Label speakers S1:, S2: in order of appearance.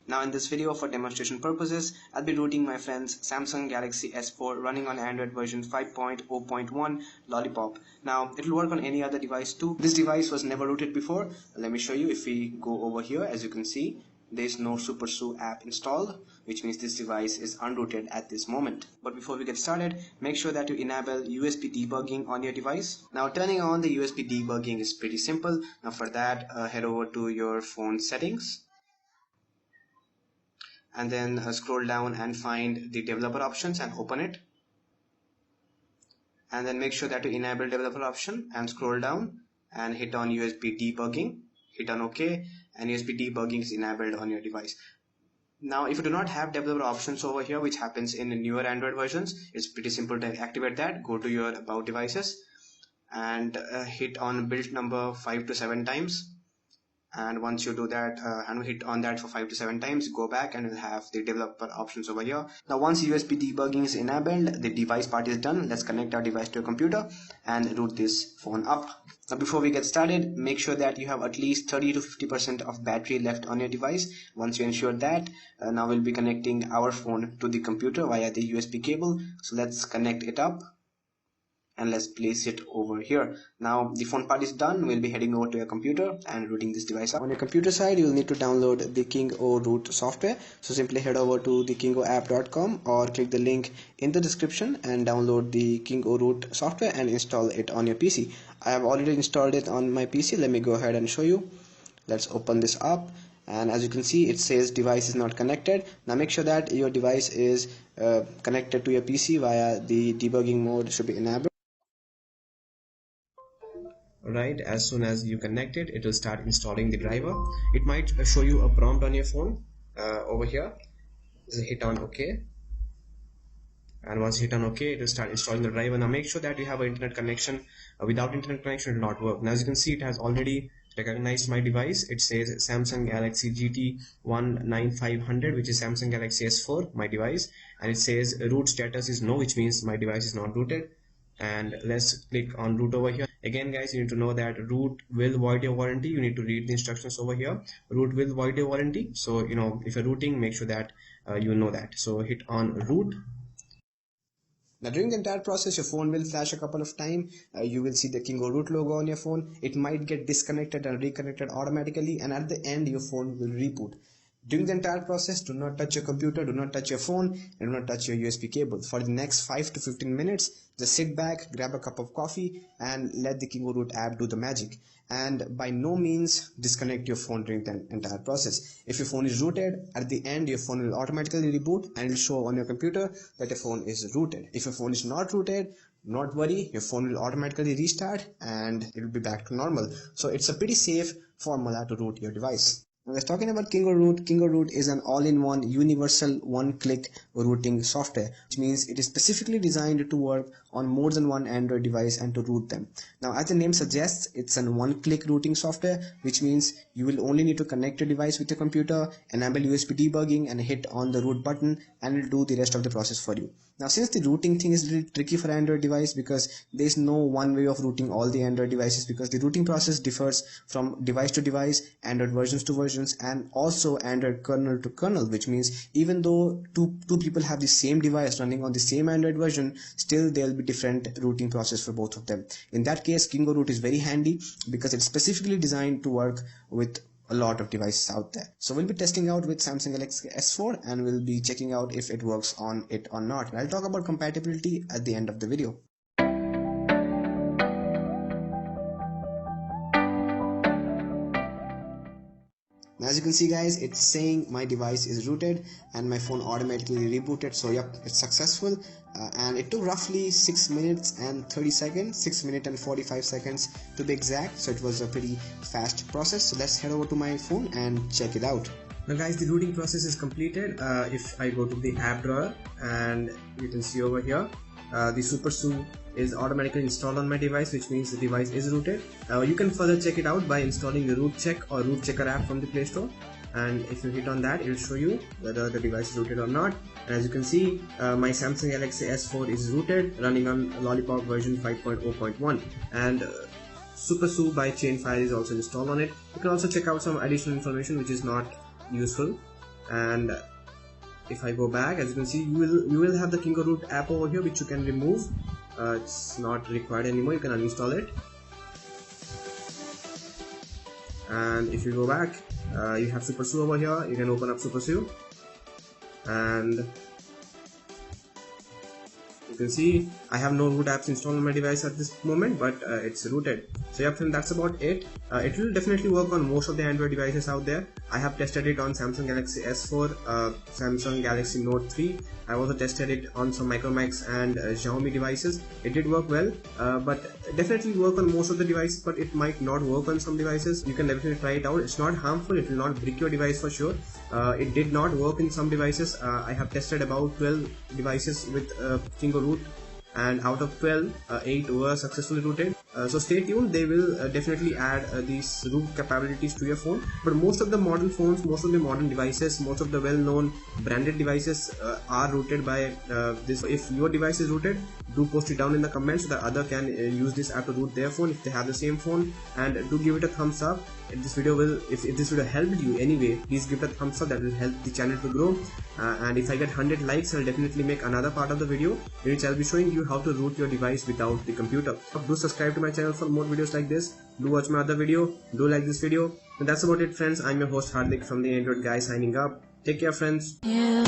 S1: Now in this video, for demonstration purposes, I'll be rooting my friend's Samsung Galaxy S4 running on Android version 5.0.1 Lollipop. Now it will work on any other device too. This device was never rooted before. Let me show you. If we go over here, as you can see, there is no SuperSU app installed, which means this device is unrooted at this moment. But before we get started, make sure that you enable USB debugging on your device. Now turning on the USB debugging is pretty simple. Now for that, head over to your phone settings, and then scroll down and find the developer options and open it, and then make sure that you enable developer option and scroll down and hit on USB debugging, hit on OK, and USB debugging is enabled on your device. Now if you do not have developer options over here, which happens in the newer Android versions, it's pretty simple to activate that. Go to your about devices and hit on build number 5 to 7 times. And once you do that and hit on that for 5 to 7 times, go back and you'll have the developer options over here. Now once USB debugging is enabled, the device part is done. Let's connect our device to a computer and root this phone up. Now before we get started, make sure that you have at least 30 to 50% of battery left on your device. Once you ensure that, now we'll be connecting our phone to the computer via the USB cable. So let's connect it up and let's place it over here. Now the phone part is done. We'll be heading over to your computer and rooting this device up. On your computer side, you'll need to download the KingoRoot software. So simply head over to the kingoapp.com or click the link in the description and download the KingoRoot software and install it on your PC. I have already installed it on my PC. Let me go ahead and show you. Let's open this up, and as you can see, it says device is not connected. Now make sure that your device is connected to your PC via the debugging mode should be enabled. Right, as soon as you connect it, it will start installing the driver. It might show you a prompt on your phone over here. Just hit on OK, and once you hit on OK, it will start installing the driver. Now make sure that you have an internet connection. Without internet connection, it will not work. Now as you can see, it has already recognized my device. It says Samsung Galaxy GT19500, which is Samsung Galaxy S4, my device, and it says root status is no, which means my device is not rooted. And let's click on root over here. Again guys, you need to know that root will void your warranty. You need to read the instructions over here. Root will void your warranty, so if you're rooting, make sure that you know that. So hit on root. Now during the entire process, your phone will flash a couple of times. You will see the KingoRoot logo on your phone. It might get disconnected and reconnected automatically, and at the end your phone will reboot. During the entire process, do not touch your computer, do not touch your phone, and do not touch your USB cable. For the next 5 to 15 minutes, just sit back, grab a cup of coffee, and let the KingoRoot app do the magic. And by no means disconnect your phone during the entire process. If your phone is rooted, at the end your phone will automatically reboot and it will show on your computer that your phone is rooted. If your phone is not rooted, not worry, your phone will automatically restart and it will be back to normal. So it's a pretty safe formula to root your device. Now let's talking about KingoRoot. KingoRoot is an all-in-one universal one-click rooting software, which means it is specifically designed to work on more than one Android device and to root them. Now as the name suggests, it's an one-click rooting software, which means you will only need to connect your device with your computer, enable USB debugging and hit on the root button, and it will do the rest of the process for you. Now since the rooting thing is really tricky for Android device, because there is no one way of rooting all the Android devices, because the rooting process differs from device to device, Android versions to versions, and also Android kernel to kernel, which means even though two people have the same device running on the same Android version, still there will be different rooting process for both of them. In that case, KingoRoot is very handy because it's specifically designed to work with a lot of devices out there. So we'll be testing out with Samsung Galaxy S4 and we'll be checking out if it works on it or not. And I'll talk about compatibility at the end of the video. Now as you can see guys, it's saying my device is rooted and my phone automatically rebooted. So yep, it's successful, and it took roughly 6 minutes and 30 seconds, 6 minutes and 45 seconds to be exact. So it was a pretty fast process. So let's head over to my phone and check it out. Now guys, the rooting process is completed. If I go to the app drawer, and you can see over here the SuperSU is automatically installed on my device, which means the device is rooted. You can further check it out by installing the Root Check or Root Checker app from the Play Store, and if you hit on that, it will show you whether the device is rooted or not. And as you can see, my Samsung Galaxy S4 is rooted, running on Lollipop version 5.0.1, and SuperSU by Chainfire is also installed on it. You can also check out some additional information which is not useful. And if I go back, as you can see, you will have the Kingo Root app over here, which you can remove. It's not required anymore. You can uninstall it. And if you go back, you have SuperSU over here. You can open up SuperSU, and you can see I have no root apps installed on my device at this moment, but it's rooted. So yeah friends, that's about it. It will definitely work on most of the Android devices out there. I have tested it on Samsung Galaxy S4, Samsung Galaxy Note 3. I also tested it on some Micromax and Xiaomi devices. It did work well, but definitely work on most of the devices, but it might not work on some devices. You can definitely try it out. It's not harmful. It will not brick your device for sure. It did not work in some devices. I have tested about 12 devices with Kingo Root, and out of 12, 8 were successfully rooted. So stay tuned, they will definitely add these root capabilities to your phone. But most of the modern phones, most of the modern devices, most of the well-known branded devices are rooted by this. If your device is rooted, do post it down in the comments so that other can use this app to root their phone if they have the same phone, and do give it a thumbs up. If this video helped you anyway, please give it a thumbs up. That will help the channel to grow. And if I get 100 likes, I'll definitely make another part of the video in which I'll be showing you how to root your device without the computer. Do subscribe to my channel for more videos like this. Do watch my other video. Do like this video. And that's about it friends. I'm your host Hardik from the Android Guy signing up. Take care friends. Yeah.